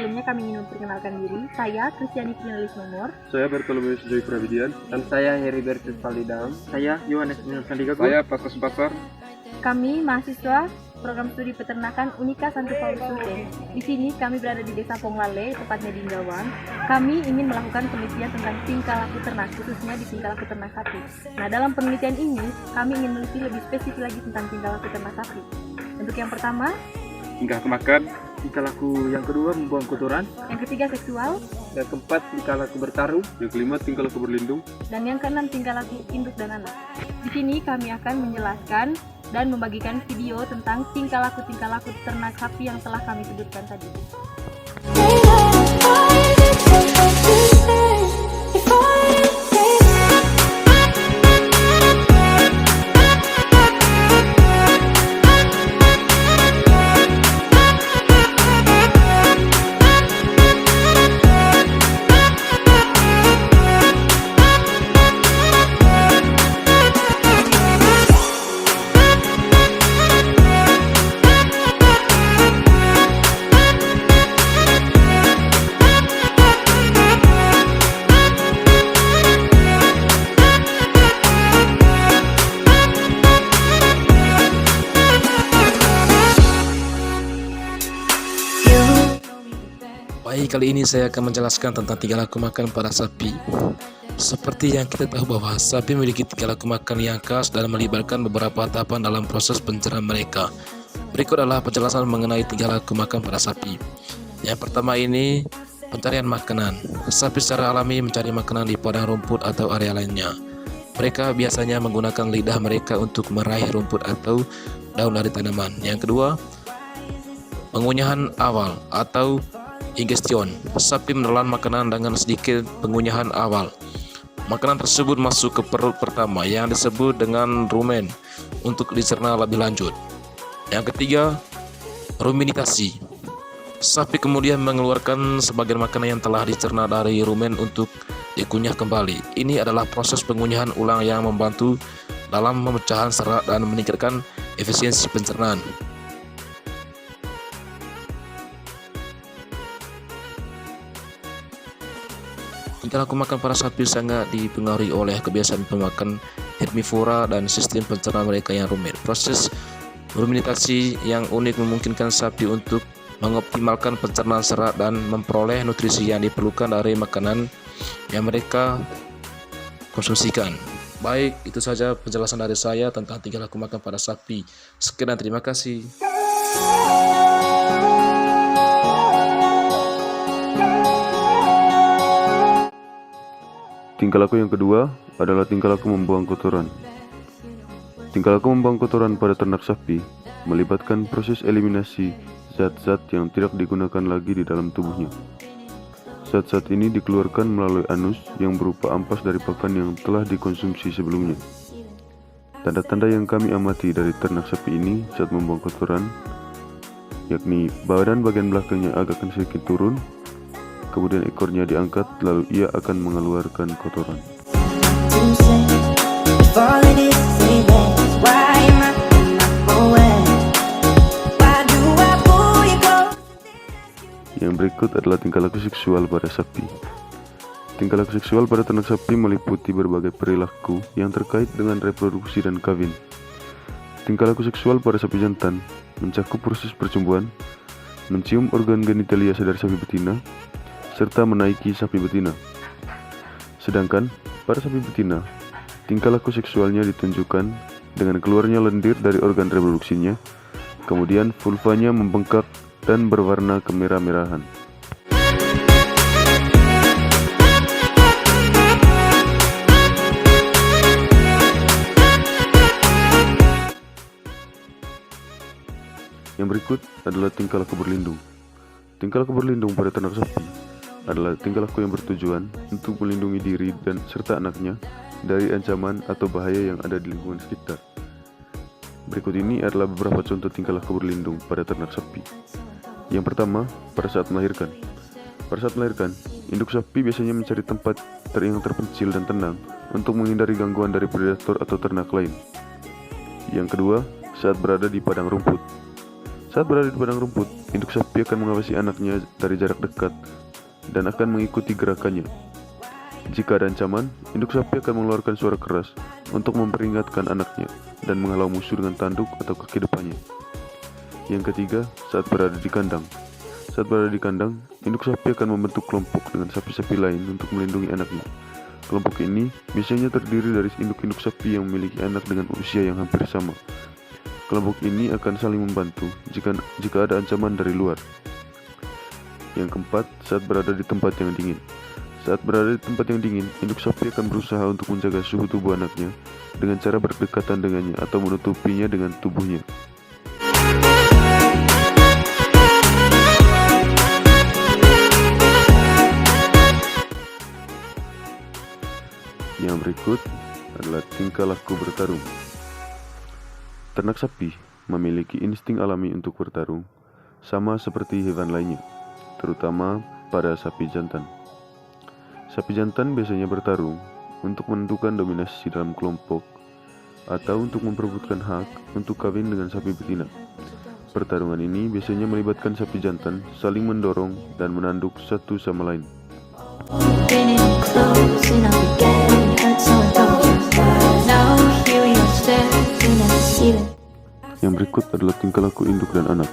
Sebelumnya kami ingin memperkenalkan diri. Saya Kristiani Finalis Nomor. Saya Bartolomeu Joy Pravidian. Dan saya Heribertus Validam. Saya Yohanes Sandigago. Saya Paskas Pasar. Kami mahasiswa program studi peternakan Unika Santo Paulus Sultan. Di sini kami berada di Desa Ponglale, tepatnya di Indrawan. Kami ingin melakukan penelitian tentang tingkah laku ternak, khususnya di tingkah laku ternak sapi. Nah, dalam penelitian ini kami ingin meneliti lebih spesifik lagi tentang tingkah laku ternak sapi. Untuk yang pertama, Tingkah kemakan. Tingkah laku yang kedua membuang kotoran. yang ketiga seksual, Yang keempat tingkah laku bertaruh. Yang kelima tingkah laku berlindung. dan yang keenam tingkah laku induk dan anak. Di sini kami akan menjelaskan dan membagikan video tentang tingkah laku ternak sapi yang telah kami sebutkan tadi. Baik, kali ini saya akan menjelaskan tentang tingkah laku makan pada sapi. Seperti yang kita tahu bahwa sapi memiliki tingkah laku makan yang khas dan melibatkan beberapa tahapan dalam proses pencernaan mereka. Berikut adalah penjelasan mengenai tingkah laku makan pada sapi. Yang pertama ini pencarian makanan. Sapi secara alami mencari makanan di padang rumput atau area lainnya. Mereka biasanya menggunakan lidah mereka untuk meraih rumput atau daun dari tanaman. Yang kedua, pengunyahan awal atau ingestion. Sapi menelan makanan dengan sedikit pengunyahan awal. Makanan tersebut masuk ke perut pertama yang disebut dengan rumen untuk dicerna lebih lanjut. Yang ketiga, ruminitasi. Sapi kemudian mengeluarkan sebagian makanan yang telah dicerna dari rumen untuk dikunyah kembali. Ini adalah proses pengunyahan ulang yang membantu dalam pemecahan serat dan meningkatkan efisiensi pencernaan. Tingkah laku makan para sapi sangat dipengaruhi oleh kebiasaan pemakan herbivora dan sistem pencernaan mereka yang rumit. Proses ruminitasi yang unik memungkinkan sapi untuk mengoptimalkan pencernaan serat dan memperoleh nutrisi yang diperlukan dari makanan yang mereka konsumsikan. Baik, itu saja penjelasan dari saya tentang tingkah laku makan pada sapi. Sekian dan terima kasih. Tingkah laku yang kedua adalah tingkah laku membuang kotoran. Tingkah laku membuang kotoran pada ternak sapi melibatkan proses eliminasi zat-zat yang tidak digunakan lagi di dalam tubuhnya. Zat-zat ini dikeluarkan melalui anus yang berupa ampas dari pakan yang telah dikonsumsi sebelumnya. Tanda-tanda yang kami amati dari ternak sapi ini saat membuang kotoran, yakni badan bagian belakangnya agak sedikit turun, kemudian ekornya diangkat, lalu ia akan mengeluarkan kotoran. Yang berikut adalah tingkah laku seksual pada sapi. Tingkah laku seksual pada ternak sapi meliputi berbagai perilaku yang terkait dengan reproduksi dan kawin. Tingkah laku seksual pada sapi jantan mencakup proses percumbuan, mencium organ genitalia dari sapi betina, serta menaiki sapi betina. Sedangkan pada sapi betina, tingkah laku seksualnya ditunjukkan dengan keluarnya lendir dari organ reproduksinya, kemudian vulvanya membengkak dan berwarna kemerah-merahan. Yang berikut adalah tingkah laku berlindung. Tingkah laku berlindung pada ternak sapi adalah tingkah laku yang bertujuan untuk melindungi diri dan serta anaknya dari ancaman atau bahaya yang ada di lingkungan sekitar. Berikut ini adalah beberapa contoh tingkah laku berlindung pada ternak sapi. Yang pertama, pada saat melahirkan. Pada saat melahirkan, induk sapi biasanya mencari tempat yang terpencil dan tenang untuk menghindari gangguan dari predator atau ternak lain. Yang kedua, saat berada di padang rumput. Saat berada di padang rumput, induk sapi akan mengawasi anaknya dari jarak dekat dan akan mengikuti gerakannya. Jika ada ancaman, induk sapi akan mengeluarkan suara keras untuk memperingatkan anaknya dan menghalau musuh dengan tanduk atau kaki depannya. Yang ketiga, saat berada di kandang. Saat berada di kandang, induk sapi akan membentuk kelompok dengan sapi-sapi lain untuk melindungi anaknya. Kelompok ini biasanya terdiri dari induk-induk sapi yang memiliki anak dengan usia yang hampir sama. Kelompok ini akan saling membantu jika ada ancaman dari luar. Yang keempat, saat berada di tempat yang dingin. Saat berada di tempat yang dingin, induk sapi akan berusaha untuk menjaga suhu tubuh anaknya dengan cara berdekatan dengannya atau menutupinya dengan tubuhnya. Yang berikut adalah tingkah laku bertarung. Ternak sapi memiliki insting alami untuk bertarung, sama seperti hewan lainnya, terutama pada sapi jantan. Sapi jantan biasanya bertarung untuk menentukan dominasi dalam kelompok atau untuk memperebutkan hak untuk kawin dengan sapi betina. Pertarungan ini biasanya melibatkan sapi jantan saling mendorong dan menanduk satu sama lain. Yang berikut adalah tingkah laku induk dan anak.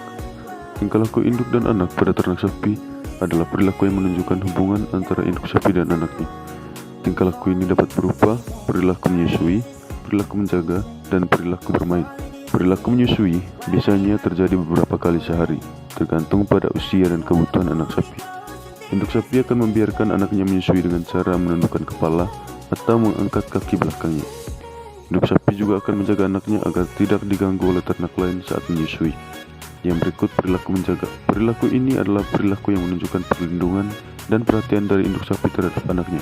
Tingkah laku induk dan anak pada ternak sapi adalah perilaku yang menunjukkan hubungan antara induk sapi dan anaknya. Tingkah laku ini dapat berupa perilaku menyusui, perilaku menjaga, dan perilaku bermain. Perilaku menyusui biasanya terjadi beberapa kali sehari, tergantung pada usia dan kebutuhan anak sapi. Induk sapi akan membiarkan anaknya menyusui dengan cara menundukkan kepala atau mengangkat kaki belakangnya. Induk sapi juga akan menjaga anaknya agar tidak diganggu oleh ternak lain saat menyusui. Yang berikut perilaku menjaga. Perilaku ini adalah perilaku yang menunjukkan perlindungan dan perhatian dari induk sapi terhadap anaknya.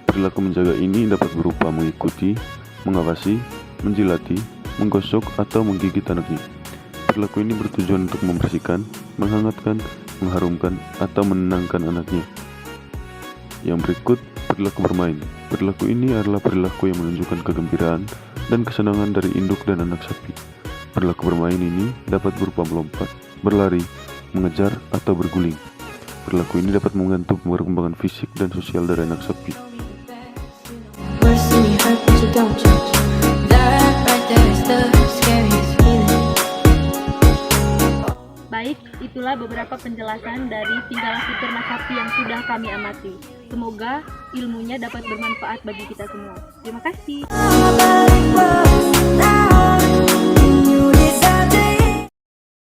Perilaku menjaga ini dapat berupa mengikuti, mengawasi, menjilati, menggosok, atau menggigit anaknya. Perilaku ini bertujuan untuk membersihkan, menghangatkan, mengharumkan, atau menenangkan anaknya. Yang berikut perilaku bermain. Perilaku ini adalah perilaku yang menunjukkan kegembiraan dan kesenangan dari induk dan anak sapi. Perilaku bermain ini dapat berupa melompat, berlari, mengejar, atau berguling. Perilaku ini dapat membantu perkembangan fisik dan sosial dari anak sapi. Baik, itulah beberapa penjelasan dari tingkah laku ternak sapi yang sudah kami amati. Semoga ilmunya dapat bermanfaat bagi kita semua. Terima kasih.